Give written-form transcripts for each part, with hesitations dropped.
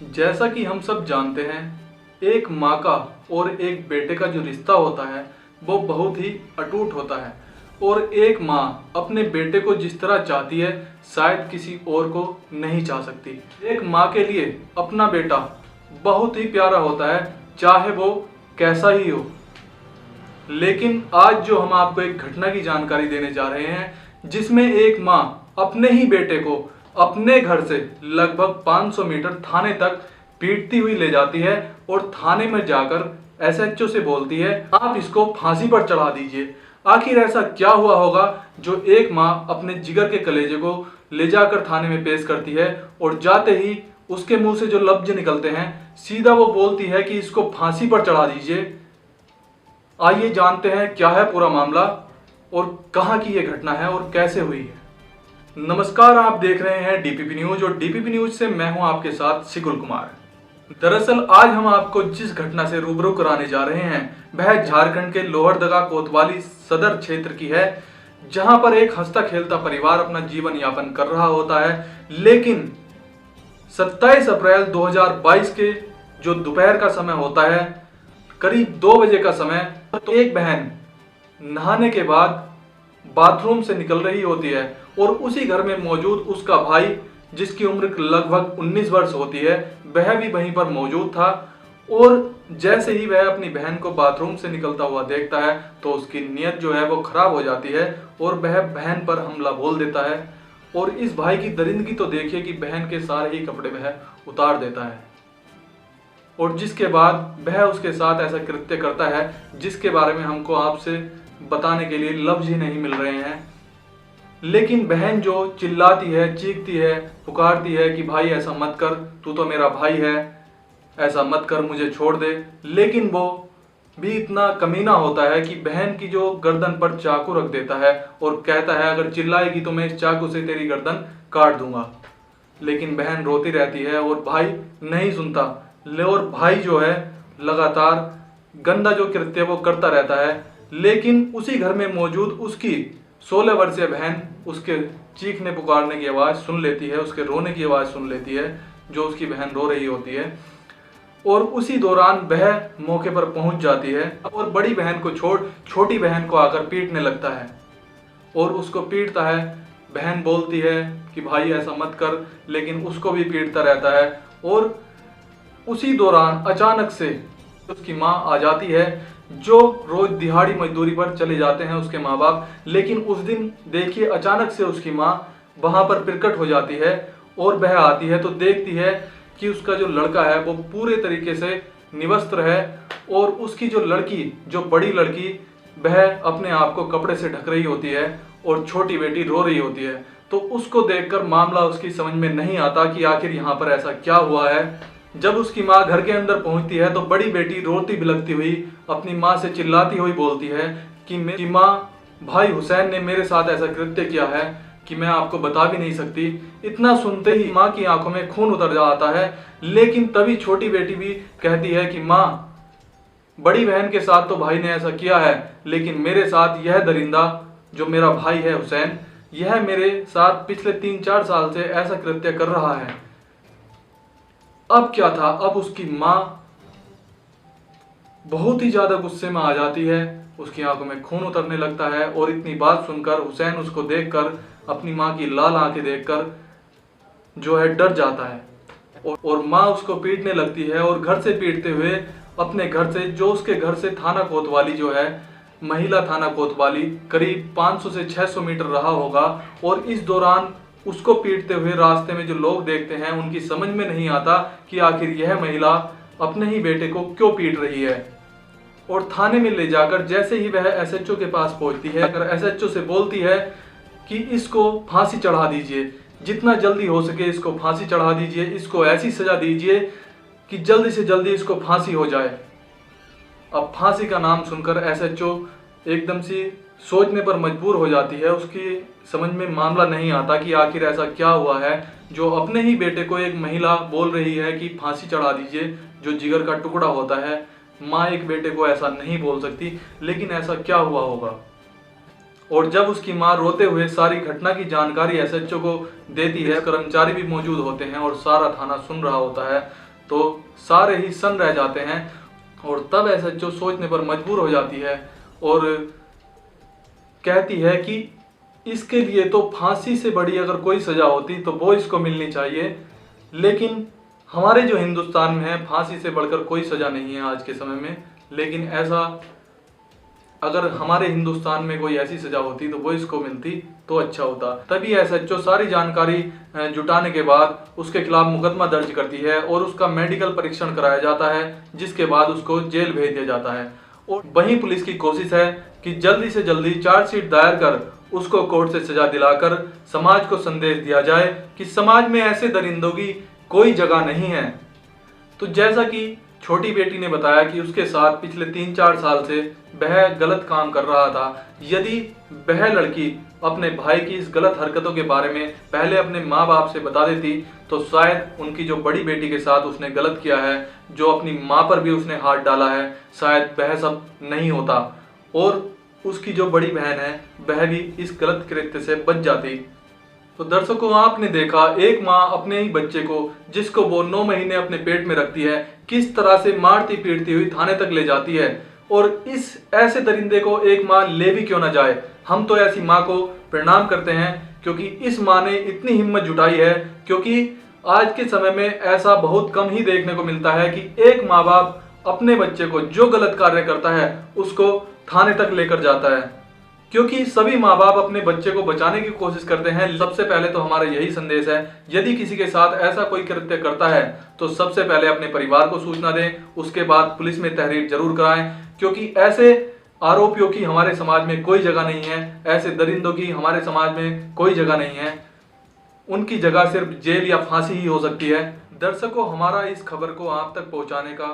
जैसा कि हम सब जानते हैं, एक माँ का और एक बेटे का जो रिश्ता होता है वो बहुत ही अटूट होता है। और एक माँ अपने बेटे को जिस तरह चाहती है शायद किसी और को नहीं चाह सकती। एक माँ के लिए अपना बेटा बहुत ही प्यारा होता है, चाहे वो कैसा ही हो। लेकिन आज जो हम आपको एक घटना की जानकारी देने जा रहे हैं जिसमें एक माँ अपने ही बेटे को अपने घर से लगभग 500 मीटर थाने तक पीटती हुई ले जाती है और थाने में जाकर एसएचओ से बोलती है, आप इसको फांसी पर चढ़ा दीजिए। आखिर ऐसा क्या हुआ होगा जो एक माँ अपने जिगर के कलेजे को ले जाकर थाने में पेश करती है और जाते ही उसके मुंह से जो लफ्ज निकलते हैं सीधा वो बोलती है कि इसको फांसी पर चढ़ा दीजिए। आइए जानते हैं क्या है पूरा मामला और कहां की ये घटना है और कैसे हुई है। नमस्कार, आप देख रहे हैं डीपीपी न्यूज और डीपीपी न्यूज से मैं हूं आपके साथ सिकुल कुमार। दरअसल आज हम आपको जिस घटना से रूबरू कराने जा रहे हैं वह झारखंड के लोहरदगा कोतवाली सदर क्षेत्र की है, जहां पर एक हंसता खेलता परिवार अपना जीवन यापन कर रहा होता है। लेकिन 27 अप्रैल 2022 के जो दोपहर का समय होता है, करीब 2 बजे का समय, तो एक बहन नहाने के बाद बाथरूम से निकल रही होती है और उसी घर में मौजूद उसका भाई जिसकी उम्र लगभग 19 वर्ष होती है वह भी वहीं पर मौजूद था। और जैसे ही वह अपनी बहन को बाथरूम से निकलता हुआ देखता है तो उसकी नीयत जो है वो खराब हो जाती है और वह बहन पर हमला बोल देता है। और इस भाई की दरिंदगी तो देखिए कि बहन के सारे ही कपड़े वह उतार देता है और जिसके बाद वह उसके साथ ऐसा कृत्य करता है जिसके बारे में हमको आपसे बताने के लिए लफ्ज ही नहीं मिल रहे हैं। लेकिन बहन जो चिल्लाती है, चीखती है, पुकारती है कि भाई ऐसा मत कर, तू तो मेरा भाई है, ऐसा मत कर, मुझे छोड़ दे। लेकिन वो भी इतना कमीना होता है कि बहन की जो गर्दन पर चाकू रख देता है और कहता है अगर चिल्लाएगी तो मैं इस चाकू से तेरी गर्दन काट दूंगा। लेकिन बहन रोती रहती है और भाई नहीं सुनता। और भाई जो है लगातार गंदा जो कृत्य वो करता रहता है। लेकिन उसी घर में मौजूद उसकी 16 वर्षीय बहन उसके चीखने पुकारने की आवाज़ सुन लेती है, उसके रोने की आवाज़ सुन लेती है जो उसकी बहन रो रही होती है। और उसी दौरान वह मौके पर पहुंच जाती है और बड़ी बहन को छोड़ छोटी बहन को आकर पीटने लगता है और उसको पीटता है। बहन बोलती है कि भाई ऐसा मत कर, लेकिन उसको भी पीटता रहता है। और उसी दौरान अचानक से उसकी माँ आ जाती है, जो रोज दिहाड़ी मजदूरी पर चले जाते हैं उसके माँ बाप। लेकिन उस दिन देखिए अचानक से उसकी माँ वहां पर प्रकट हो जाती है और वह आती है तो देखती है कि उसका जो लड़का है वो पूरे तरीके से निवस्त्र है और उसकी जो लड़की, जो बड़ी लड़की, वह अपने आप को कपड़े से ढक रही होती है और छोटी बेटी रो रही होती है। तो उसको देखकर मामला उसकी समझ में नहीं आता कि आखिर यहाँ पर ऐसा क्या हुआ है। जब उसकी माँ घर के अंदर पहुंचती है तो बड़ी बेटी रोती बिलखती हुई अपनी माँ से चिल्लाती हुई बोलती है कि मेरी माँ, भाई हुसैन ने मेरे साथ ऐसा कृत्य किया है कि मैं आपको बता भी नहीं सकती। इतना सुनते ही माँ की आंखों में खून उतर जाता है। लेकिन तभी छोटी बेटी भी कहती है कि माँ, बड़ी बहन के साथ तो भाई ने ऐसा किया है, लेकिन मेरे साथ यह दरिंदा जो मेरा भाई है हुसैन, यह मेरे साथ पिछले 3-4 साल से ऐसा कृत्य कर रहा है। अब क्या था, अब उसकी माँ बहुत ही ज्यादा गुस्से में आ जाती है, उसकी आंखों में खून उतरने लगता है। और इतनी बात सुनकर हुसैन उसको देखकर, अपनी माँ की लाल आंखें देखकर जो है डर जाता है और माँ उसको पीटने लगती है। और घर से पीटते हुए अपने घर से, जो उसके घर से थाना कोतवाली जो है, महिला थाना कोतवाली, करीब 500 से 600 मीटर रहा होगा। और इस दौरान उसको पीटते हुए रास्ते में जो लोग देखते हैं उनकी समझ में नहीं आता कि आखिर यह महिला अपने ही बेटे को क्यों पीट रही है। और थाने में ले जाकर जैसे ही वह एसएचओ के पास पहुंचती है, अगर एसएचओ से बोलती है कि इसको फांसी चढ़ा दीजिए, जितना जल्दी हो सके इसको फांसी चढ़ा दीजिए, इसको ऐसी सजा दीजिए कि जल्दी से जल्दी इसको फांसी हो जाए। अब फांसी का नाम सुनकर एसएचओ एकदम से सोचने पर मजबूर हो जाती है। उसकी समझ में मामला नहीं आता कि आखिर ऐसा क्या हुआ है जो अपने ही बेटे को एक महिला बोल रही है कि फांसी चढ़ा दीजिए, जो जिगर का टुकड़ा होता है। माँ एक बेटे को ऐसा नहीं बोल सकती, लेकिन ऐसा क्या हुआ होगा। और जब उसकी माँ रोते हुए सारी घटना की जानकारी एसएचओ को देती है, कर्मचारी भी मौजूद होते हैं और सारा थाना सुन रहा होता है, तो सारे ही सन्न रह जाते हैं। और तब एसएचओ सोचने पर मजबूर हो जाती है और कहती है कि इसके लिए तो फांसी से बड़ी अगर कोई सजा होती तो वो इसको मिलनी चाहिए, लेकिन हमारे जो हिंदुस्तान में है फांसी से बढ़कर कोई सजा नहीं है आज के समय में। लेकिन ऐसा अगर हमारे हिंदुस्तान में कोई ऐसी सजा होती तो वो इसको मिलती तो अच्छा होता। तभी एसएचओ सारी जानकारी जुटाने के बाद उसके खिलाफ मुकदमा दर्ज करती है और उसका मेडिकल परीक्षण कराया जाता है, जिसके बाद उसको जेल भेज दिया जाता है। और वहीं पुलिस की कोशिश है कि जल्दी से जल्दी चार्जशीट दायर कर उसको कोर्ट से सजा दिलाकर समाज को संदेश दिया जाए कि समाज में ऐसे दरिंदों की कोई जगह नहीं है। तो जैसा कि छोटी बेटी ने बताया कि उसके साथ पिछले 3-4 साल से वह गलत काम कर रहा था। यदि वह लड़की अपने भाई की इस गलत हरकतों के बारे में पहले अपने माँ बाप से बता देती तो शायद उनकी जो बड़ी बेटी के साथ उसने गलत किया है, जो अपनी माँ पर भी उसने हाथ डाला है, शायद वह सब नहीं होता और उसकी जो बड़ी बहन है वह भी इस गलत कृत्य से बच जाती। तो दर्शकों, आपने देखा एक माँ अपने ही बच्चे को, जिसको वो 9 महीने अपने पेट में रखती है, किस तरह से मारती पीटती हुई थाने तक ले जाती है। और इस ऐसे दरिंदे को एक माँ ले भी क्यों ना जाए। हम तो ऐसी माँ को प्रणाम करते हैं, क्योंकि इस माँ ने इतनी हिम्मत जुटाई है। क्योंकि आज के समय में ऐसा बहुत कम ही देखने को मिलता है कि एक माँ बाप अपने बच्चे को जो गलत कार्य करता है उसको थाने तक लेकर जाता है। क्योंकि सभी माँ बाप अपने बच्चे को बचाने की कोशिश करते हैं। सबसे पहले तो हमारा यही संदेश है, यदि किसी के साथ ऐसा कोई कृत्य करता है तो सबसे पहले अपने परिवार को सूचना दें, उसके बाद पुलिस में तहरीर जरूर कराएं। क्योंकि ऐसे आरोपियों की हमारे समाज में कोई जगह नहीं है, ऐसे दरिंदों की हमारे समाज में कोई जगह नहीं है। उनकी जगह सिर्फ जेल या फांसी ही हो सकती है। दर्शकों, हमारा इस खबर को आप तक पहुंचाने का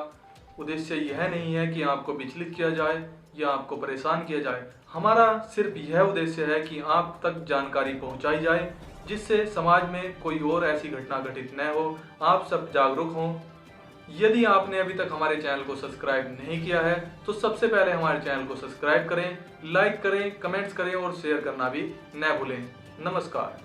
उद्देश्य यह नहीं है कि आपको विचलित किया जाए या आपको परेशान किया जाए। हमारा सिर्फ यह उद्देश्य है कि आप तक जानकारी पहुंचाई जाए, जिससे समाज में कोई और ऐसी घटना घटित न हो, आप सब जागरूक हों। यदि आपने अभी तक हमारे चैनल को सब्सक्राइब नहीं किया है तो सबसे पहले हमारे चैनल को सब्सक्राइब करें, लाइक करें, कमेंट्स करें और शेयर करना भी न भूलें। नमस्कार।